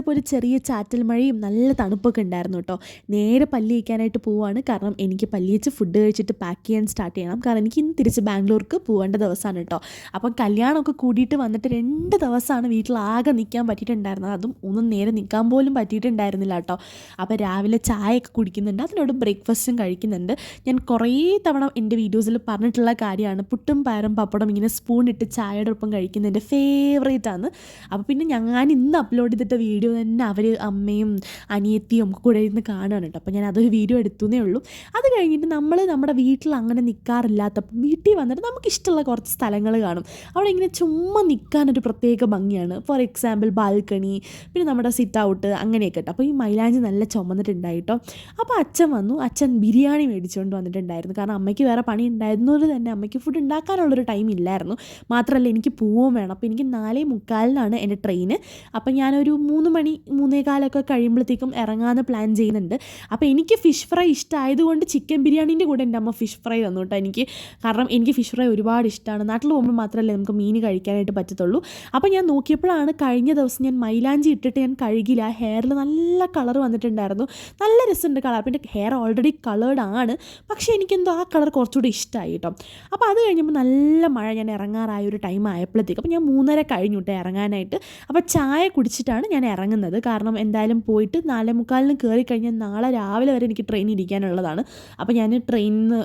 എണീറ്റപ്പോൾ ഒരു ചെറിയ ചാറ്റൽ മഴയും നല്ല തണുപ്പൊക്കെ ഉണ്ടായിരുന്നു കേട്ടോ. നേരെ പല്ല് തേക്കാനായിട്ട് പോവുകയാണ്. കാരണം എനിക്ക് പല്ല് തേച്ച് ഫുഡ് കഴിച്ചിട്ട് പാക്ക് ചെയ്യാൻ സ്റ്റാർട്ട് ചെയ്യണം. കാരണം എനിക്ക് ഇന്ന് തിരിച്ച് ബാംഗ്ലൂർക്ക് പോകേണ്ട ദിവസമാണ് കേട്ടോ. അപ്പം കല്യാണമൊക്കെ കൂടിയിട്ട് വന്നിട്ട് 2 ദിവസമാണ് വീട്ടിലാകെ നിൽക്കാൻ പറ്റിയിട്ടുണ്ടായിരുന്നത്. അതും ഒന്നും നേരെ നിൽക്കാൻ പോലും പറ്റിയിട്ടുണ്ടായിരുന്നില്ല കേട്ടോ. അപ്പോൾ രാവിലെ ചായയൊക്കെ കുടിക്കുന്നുണ്ട്, അതിനോട് ബ്രേക്ക്ഫാസ്റ്റും കഴിക്കുന്നുണ്ട്. ഞാൻ കുറേ തവണ എൻ്റെ വീഡിയോസിൽ പറഞ്ഞിട്ടുള്ള കാര്യമാണ്, പുട്ടും പയറും പപ്പടം ഇങ്ങനെ സ്പൂൺ ഇട്ട് ചായയുടെ ഒപ്പം കഴിക്കുന്നത് എൻ്റെ ഫേവറേറ്റ് ആണ്. അപ്പോൾ പിന്നെ ഞാൻ ഇന്ന് അപ്ലോഡ് ചെയ്തിട്ട വീഡിയോ തന്നെ അവർ അമ്മയും അനിയത്തിയും ഒക്കെ കൂടെ ഇരുന്ന് കാണുകയാണ് കേട്ടോ. അപ്പോൾ ഞാൻ അതൊരു വീഡിയോ എടുത്തുന്നേ ഉള്ളൂ. അത് കഴിഞ്ഞിട്ട് നമ്മൾ നമ്മുടെ വീട്ടിൽ അങ്ങനെ നിൽക്കാറില്ലാത്തപ്പം വീട്ടിൽ വന്നിട്ട് നമുക്കിഷ്ടമുള്ള കുറച്ച് സ്ഥലങ്ങൾ കാണും. അവിടെ ഇങ്ങനെ ചുമ്മാ നിൽക്കാനൊരു പ്രത്യേക ഭംഗിയാണ്. ഫോർ എക്സാമ്പിൾ ബാൽക്കണി, പിന്നെ നമ്മുടെ സിറ്റ് ഔട്ട്, അങ്ങനെയൊക്കെ കേട്ടോ. അപ്പോൾ ഈ മൈലാഞ്ചി നല്ല ചുമന്നിട്ടുണ്ടായിട്ടോ. അപ്പോൾ അച്ഛൻ വന്നു. അച്ഛൻ ബിരിയാണി മേടിച്ചുകൊണ്ട് വന്നിട്ടുണ്ടായിരുന്നു. കാരണം അമ്മയ്ക്ക് വേറെ പണി ഉണ്ടായിരുന്നത് തന്നെ അമ്മയ്ക്ക് ഫുഡ് ഉണ്ടാക്കാനുള്ളൊരു ടൈം ഇല്ലായിരുന്നു. മാത്രമല്ല എനിക്ക് പോവുകയും വേണം. അപ്പോൾ എനിക്ക് 4:45 എൻ്റെ ട്രെയിന്. അപ്പം ഞാനൊരു 3 മണി 3:15 കഴിയുമ്പോഴത്തേക്കും ഇറങ്ങാമെന്ന് പ്ലാൻ ചെയ്യുന്നുണ്ട്. അപ്പോൾ എനിക്ക് ഫിഷ് ഫ്രൈ ഇഷ്ടമായതുകൊണ്ട് ചിക്കൻ ബിരിയാണീൻ്റെ കൂടെ എൻ്റെ അമ്മ ഫിഷ് ഫ്രൈ തന്നു കേട്ടോ എനിക്ക്. കാരണം എനിക്ക് ഫിഷ് ഫ്രൈ ഒരുപാട് ഇഷ്ടമാണ്. നാട്ടിൽ പോകുമ്പോൾ മാത്രമല്ലേ നമുക്ക് മീൻ കഴിക്കാനായിട്ട് പറ്റത്തുള്ളൂ. അപ്പോൾ ഞാൻ നോക്കിയപ്പോഴാണ് കഴിഞ്ഞ ദിവസം ഞാൻ മൈലാഞ്ചി ഇട്ടിട്ട് ഞാൻ കഴുകില്ല, ഹെയറിൽ നല്ല കളർ വന്നിട്ടുണ്ടായിരുന്നു. നല്ല രസമുണ്ട് കളർ. അപ്പോൾ എൻ്റെ ഹെയർ ഓൾറെഡി കളേർഡ് ആണ്, പക്ഷേ എനിക്കെന്തോ ആ കളർ കുറച്ചുകൂടി ഇഷ്ടമായി കേട്ടോ. അപ്പോൾ അത് കഴിഞ്ഞപ്പോൾ നല്ല മഴ, ഞാൻ ഇറങ്ങാറായ ഒരു ടൈം ആയപ്പോഴത്തേക്ക്. അപ്പോൾ ഞാൻ 3:30 കഴിഞ്ഞു കേട്ടോ ഇറങ്ങാനായിട്ട്. അപ്പോൾ ചായ കുടിച്ചിട്ടാണ് ഞാൻ ഇറങ്ങുന്നത്. കാരണം എന്തായാലും പോയിട്ട് 4:45 കയറി കഴിഞ്ഞാൽ നാളെ രാവിലെ വരെ എനിക്ക് ട്രെയിൻ ഇരിക്കാനുള്ളതാണ്. അപ്പോൾ ഞാൻ ട്രെയിനിൽ നിന്ന്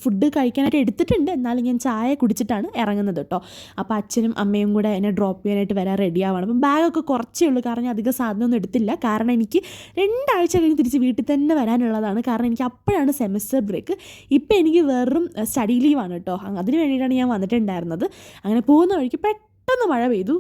ഫുഡ് കഴിക്കാനായിട്ട് എടുത്തിട്ടുണ്ട്, എന്നാലും ഞാൻ ചായ കുടിച്ചിട്ടാണ് ഇറങ്ങുന്നത് കേട്ടോ. അപ്പോൾ അച്ഛനും അമ്മയും കൂടെ എന്നെ ഡ്രോപ്പ് ചെയ്യാനായിട്ട് വരാൻ റെഡി ആവണം. അപ്പം ബാഗൊക്കെ കുറച്ചേ ഉള്ളൂ, കാരണം അധികം സാധനമൊന്നും എടുത്തില്ല. കാരണം എനിക്ക് 2 ആഴ്ച കഴിഞ്ഞ് തിരിച്ച് വീട്ടിൽ തന്നെ വരാനുള്ളതാണ്. കാരണം എനിക്ക് അപ്പോഴാണ് സെമിസ്റ്റർ ബ്രേക്ക്. ഇപ്പം എനിക്ക് വെറും സ്റ്റഡി ലീവാണ് കേട്ടോ. അതിന് വേണ്ടിയിട്ടാണ് ഞാൻ വന്നിട്ടുണ്ടായിരുന്നത്. അങ്ങനെ പോകുന്ന വഴിക്ക് പെട്ടെന്ന് മഴ പെയ്തു.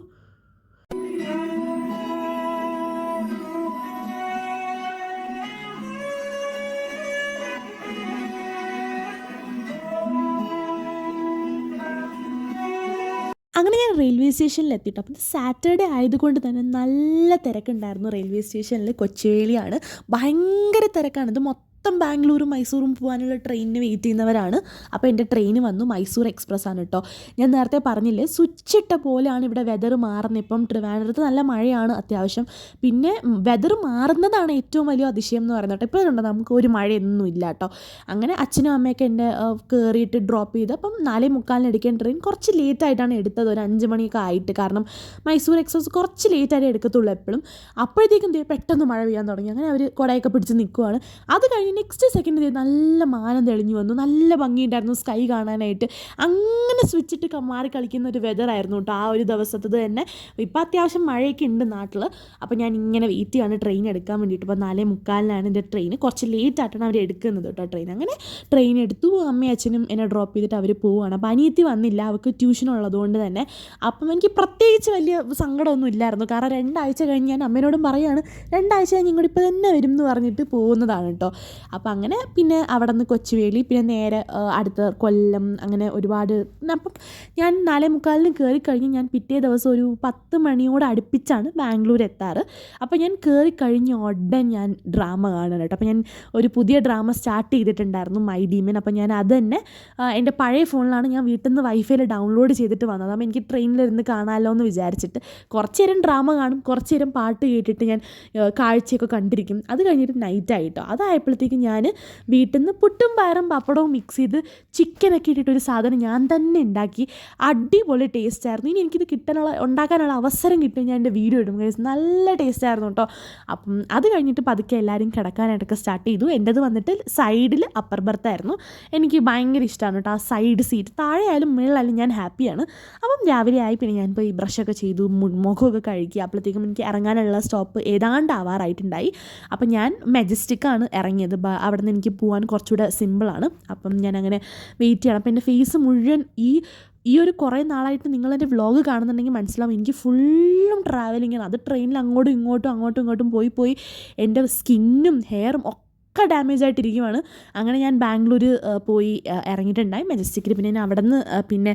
അങ്ങനെ ഞാൻ റെയിൽവേ സ്റ്റേഷനിൽ എത്തിയിട്ട്, അപ്പോൾ സാറ്റർഡേ ആയതുകൊണ്ട് തന്നെ നല്ല തിരക്കുണ്ടായിരുന്നു റെയിൽവേ സ്റ്റേഷനിൽ. കൊച്ചുവേളിയാണ്, ഭയങ്കര തിരക്കാണ്. ഇത് മൊത്തം ബാംഗ്ലൂരും മൈസൂറും പോകാനുള്ള ട്രെയിനിന് വെയിറ്റ് ചെയ്യുന്നവരാണ്. അപ്പോൾ എൻ്റെ ട്രെയിന് വന്നു, മൈസൂർ എക്സ്പ്രസ് ആണ് കേട്ടോ. ഞാൻ നേരത്തെ പറഞ്ഞില്ലേ, സ്വിച്ച് ഇട്ട പോലെയാണ് ഇവിടെ വെതർ മാറുന്നത്. ഇപ്പം ട്രിവാൻഡ്രത്ത് നല്ല മഴയാണ് അത്യാവശ്യം. പിന്നെ വെതർ മാറുന്നതാണ് ഏറ്റവും വലിയ അതിശയം എന്ന് പറയുന്നത് കേട്ടോ. ഇപ്പോഴുണ്ടോ നമുക്ക് ഒരു മഴയൊന്നും ഇല്ല കേട്ടോ. അങ്ങനെ അച്ഛനും അമ്മയൊക്കെ എൻ്റെ കയറിയിട്ട് ഡ്രോപ്പ് ചെയ്ത്, അപ്പം 4:45 എടുക്കേണ്ട ട്രെയിൻ കുറച്ച് ലേറ്റായിട്ടാണ് എടുത്തത്, ഒരു 5 മണിയൊക്കെ ആയിട്ട്. കാരണം മൈസൂർ എക്സ്പ്രസ് കുറച്ച് ലേറ്റായിട്ട് എടുക്കത്തുള്ളൂ എപ്പോഴും. അപ്പോഴത്തേക്കും പെട്ടെന്ന് മഴ പെയ്യാൻ തുടങ്ങി. അങ്ങനെ അവർ കുടയൊക്കെ പിടിച്ച് നിൽക്കുവാണ്. അത് കഴിഞ്ഞ് നെക്സ്റ്റ് സെക്കൻഡ് നല്ല മാനം തെളിഞ്ഞു വന്നു, നല്ല ഭംഗിയുണ്ടായിരുന്നു സ്കൈ കാണാനായിട്ട്. അങ്ങനെ സ്വിച്ചിട്ട് മാറി കളിക്കുന്ന ഒരു വെതറായിരുന്നു കേട്ടോ ആ ഒരു ദിവസത്തത് തന്നെ. ഇപ്പം അത്യാവശ്യം മഴയൊക്കെ ഉണ്ട് നാട്ടിൽ. അപ്പോൾ ഞാൻ ഇങ്ങനെ വെയിറ്റ് ചെയ്യാണ് ട്രെയിൻ എടുക്കാൻ വേണ്ടിയിട്ട്. ഇപ്പോൾ 4:45 എൻ്റെ ട്രെയിൻ. കുറച്ച് ലേറ്റ് ആയിട്ടാണ് അവർ എടുക്കുന്നത് കേട്ടോ ട്രെയിൻ. അങ്ങനെ ട്രെയിൻ എടുത്തു. അമ്മയും അച്ഛനും എന്നെ ഡ്രോപ്പ് ചെയ്തിട്ട് അവർ പോവുകയാണ്. അപ്പോൾ അനിയത്തി വന്നില്ല, അവർക്ക് ട്യൂഷൻ ഉള്ളതുകൊണ്ട് തന്നെ. അപ്പം എനിക്ക് പ്രത്യേകിച്ച് വലിയ സങ്കടമൊന്നും ഇല്ലായിരുന്നു. കാരണം 2 ആഴ്ച കഴിഞ്ഞ് ഞാൻ അമ്മേനോടും പറയുകയാണ്, 2 ആഴ്ച കഴിഞ്ഞ് ഇങ്ങോട്ട് ഇപ്പോൾ തന്നെ വരും എന്ന് പറഞ്ഞിട്ട് പോകുന്നതാണ് കേട്ടോ. അപ്പം അങ്ങനെ പിന്നെ അവിടെ നിന്ന് കൊച്ചുവേളി, പിന്നെ നേരെ അടുത്ത കൊല്ലം, അങ്ങനെ ഒരുപാട്. അപ്പം ഞാൻ 4:45 കയറി കഴിഞ്ഞ് ഞാൻ പിറ്റേ ദിവസം ഒരു 10 മണിയോട് അടുപ്പിച്ചാണ് ബാംഗ്ലൂർ എത്താറ്. അപ്പോൾ ഞാൻ കയറി കഴിഞ്ഞ് ഉടൻ ഞാൻ ഡ്രാമ കാണണം കേട്ടോ. അപ്പോൾ ഞാൻ ഒരു പുതിയ ഡ്രാമ സ്റ്റാർട്ട് ചെയ്തിട്ടുണ്ടായിരുന്നു, മൈ ഡീമൻ. അപ്പോൾ ഞാൻ അത് തന്നെ എൻ്റെ പഴയ ഫോണിലാണ് ഞാൻ വീട്ടിൽ നിന്ന് വൈഫൈയിൽ ഡൗൺലോഡ് ചെയ്തിട്ട് വന്നത്. അപ്പോൾ എനിക്ക് ട്രെയിനിലിരുന്ന് കാണാമല്ലോ എന്ന് വിചാരിച്ചിട്ട് കുറച്ച് നേരം ഡ്രാമ കാണും, കുറച്ച് നേരം പാട്ട് കേട്ടിട്ട് ഞാൻ കാഴ്ചയൊക്കെ കണ്ടിരിക്കും. അത് കഴിഞ്ഞിട്ട് നൈറ്റായിട്ടോ. അതായപ്പോഴത്തേക്കും ഞാൻ വീട്ടിൽ നിന്ന് പുട്ടും പയറും പപ്പടവും മിക്സ് ചെയ്ത് ചിക്കനൊക്കെ ഇട്ടിട്ടൊരു സാധനം ഞാൻ തന്നെ ഉണ്ടാക്കി. അടിപൊളി ടേസ്റ്റ് ആയിരുന്നു. ഇനി എനിക്കിത് ഉണ്ടാക്കാനുള്ള അവസരം കിട്ടും, ഞാൻ എൻ്റെ വീഡിയോ ഇടും. നല്ല ടേസ്റ്റ് ആയിരുന്നു കേട്ടോ. അപ്പം അത് കഴിഞ്ഞിട്ട് പതുക്കെ എല്ലാവരും കിടക്കാനായിട്ടൊക്കെ സ്റ്റാർട്ട് ചെയ്തു. എൻ്റെത് വന്നിട്ട് സൈഡിൽ അപ്പർ ബർത്തായിരുന്നു. എനിക്ക് ഭയങ്കര ഇഷ്ടമാണ് കേട്ടോ ആ സൈഡ് സീറ്റ്. താഴെ ആയാലും മുകളിലായാലും ഞാൻ ഹാപ്പിയാണ്. അപ്പം രാവിലെ ആയി, പിന്നെ ഞാൻ പോയി ബ്രഷൊക്കെ ചെയ്തു, മുഖമൊക്കെ കഴുകി. അപ്പോഴത്തേക്കും എനിക്ക് ഇറങ്ങാനുള്ള സ്റ്റോപ്പ് ഏതാണ്ട് ആവാറായിട്ടുണ്ടായി. അപ്പം ഞാൻ മെജസ്റ്റിക്കാണ് ഇറങ്ങിയത്. അവിടെ നിന്ന് എനിക്ക് പോകാൻ കുറച്ചുകൂടെ സിമ്പിളാണ്. അപ്പം ഞാനങ്ങനെ വെയിറ്റ് ചെയ്യണം. അപ്പം എൻ്റെ ഫേസ് മുഴുവൻ ഈ ഒരു കുറേ നാളായിട്ട് നിങ്ങളെൻ്റെ വ്ളോഗ് കാണുന്നുണ്ടെങ്കിൽ മനസ്സിലാവും, എനിക്ക് ഫുള്ളും ട്രാവലിങ്ങാണ്. അത് ട്രെയിനിൽ അങ്ങോട്ടും ഇങ്ങോട്ടും പോയി എൻ്റെ സ്കിന്നും ഹെയറും ഒക്കെ ഡാമേജ് ആയിട്ടിരിക്കുവാണ്. അങ്ങനെ ഞാൻ ബാംഗ്ലൂർ പോയി ഇറങ്ങിയിട്ടുണ്ടായി മെജസ്റ്റിക്കിൽ. പിന്നെ ഞാൻ അവിടെ നിന്ന് പിന്നെ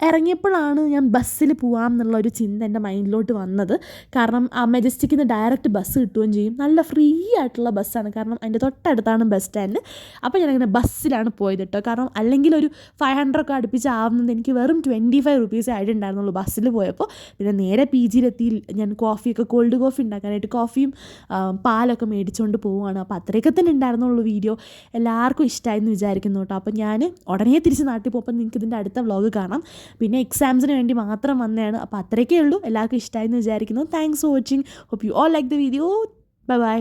ഇറങ്ങിയപ്പോഴാണ് ഞാൻ ബസ്സിൽ പോകാം എന്നുള്ള ഒരു ചിന്ത എൻ്റെ മൈൻഡിലോട്ട് വന്നത്. കാരണം ആ മെജസ്റ്റിക്കിൽ നിന്ന് ഡയറക്റ്റ് ബസ് കിട്ടുകയും ചെയ്യും, നല്ല ഫ്രീ ആയിട്ടുള്ള ബസ്സാണ്, കാരണം അതിൻ്റെ തൊട്ടടുത്താണ് ബസ് സ്റ്റാൻഡ്. അപ്പോൾ ഞാനങ്ങനെ ബസ്സിലാണ് പോയത് കേട്ടോ. കാരണം അല്ലെങ്കിൽ ഒരു 500 ഒക്കെ അടുപ്പിച്ചാവുന്നത് എനിക്ക് വെറും 25 റുപ്പീസേ ആയിട്ടുണ്ടായിരുന്നുള്ളൂ ബസ്സിൽ പോയപ്പോൾ. പിന്നെ നേരെ PGയിലെത്തി ഞാൻ കോഫിയൊക്കെ കോൾഡ് കോഫി ഉണ്ടാക്കാനായിട്ട് കോഫിയും പാലൊക്കെ മേടിച്ചുകൊണ്ട് പോവുകയാണ്. അപ്പോൾ അത്രയൊക്കെ തന്നെ ഉണ്ടായിരുന്നുള്ളൂ വീഡിയോ. എല്ലാവർക്കും ഇഷ്ടമായി എന്ന് വിചാരിക്കുന്നു കേട്ടോ. അപ്പോൾ ഞാൻ ഉടനെ തിരിച്ച് നാട്ടിൽ പോകുമ്പോൾ നിങ്ങൾക്ക് ഇതിൻ്റെ അടുത്ത വ്ളോഗ് കാണാം. പിന്നെ എക്സാംസിന് വേണ്ടി മാത്രം വന്നതാണ്. അപ്പോൾ അത്രയൊക്കെ ഉള്ളൂ. എല്ലാവർക്കും ഇഷ്ടമായി എന്ന് വിചാരിക്കുന്നു. Thanks for watching. Hope you all like the video. Bye by.